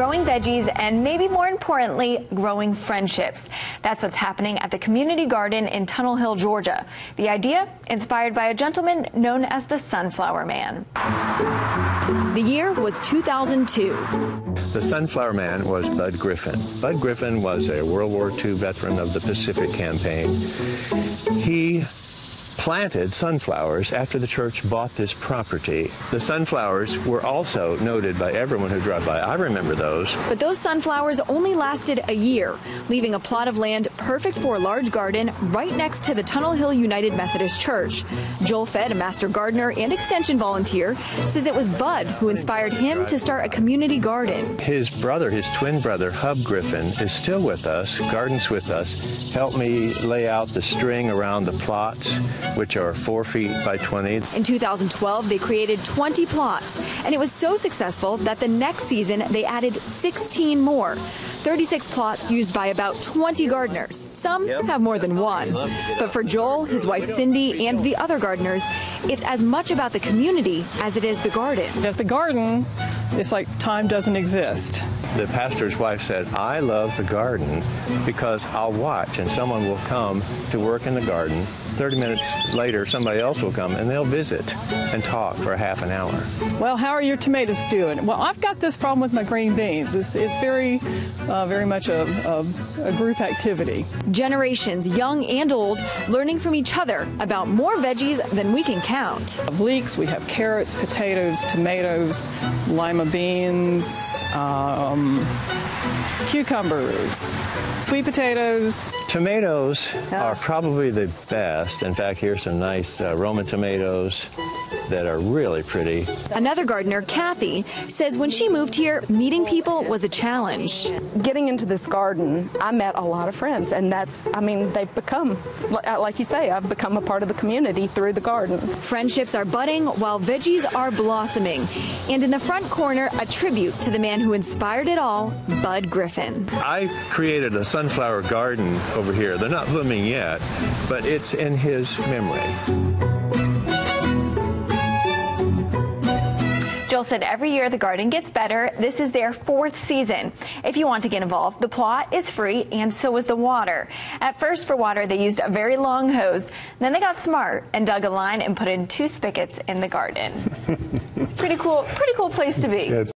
growing veggies, and maybe more importantly, growing friendships. That's what's happening at the community garden in Tunnel Hill, Georgia. The idea inspired by a gentleman known as the Sunflower Man. The year was 2002. The Sunflower Man was Bud Griffin. Bud Griffin was a World War II veteran of the Pacific Campaign. He planted sunflowers after the church bought this property. The sunflowers were also noted by everyone who drove by. I remember those. But those sunflowers only lasted a year, leaving a plot of land perfect for a large garden right next to the Tunnel Hill United Methodist Church. Joel Fedd, a master gardener and extension volunteer, says it was Bud who inspired him to start a community garden. His brother, his twin brother, Hub Griffin, is still with us, gardens with us, helped me lay out the string around the plots, which are 4 feet by 20. In 2012, they created 20 plots, and it was so successful that the next season they added 16 more. 36 plots used by about 20 gardeners. Some have more than one. But for Joel, his wife Cindy, and the other gardeners, it's as much about the community as it is the garden. At the garden, it's like time doesn't exist. The pastor's wife said, I love the garden because I'll watch and someone will come to work in the garden. 30 minutes later, somebody else will come and they'll visit and talk for a half an hour. Well, how are your tomatoes doing? Well, I've got this problem with my green beans. It's very much a group activity. Generations, young and old, learning from each other about more veggies than we can count. Leeks, we have carrots, potatoes, tomatoes, lima beans, cucumbers, sweet potatoes. Tomatoes are probably the best. In fact, here's some nice Roman tomatoes that are really pretty. Another gardener, Kathy, says when she moved here, meeting people was a challenge. Getting into this garden, I met a lot of friends, and they've become, like you say, I've become a part of the community through the garden. Friendships are budding while veggies are blossoming. And in the front corner, a tribute to the man who inspired it all, Bud Griffin. I created a sunflower garden over here. They're not blooming yet, but it's in his memory. Joel said every year the garden gets better. This is their 4th season. If you want to get involved, the plot is free and so is the water. At first for water they used a very long hose. Then they got smart and dug a line and put in 2 spigots in the garden. It's a pretty cool place to be.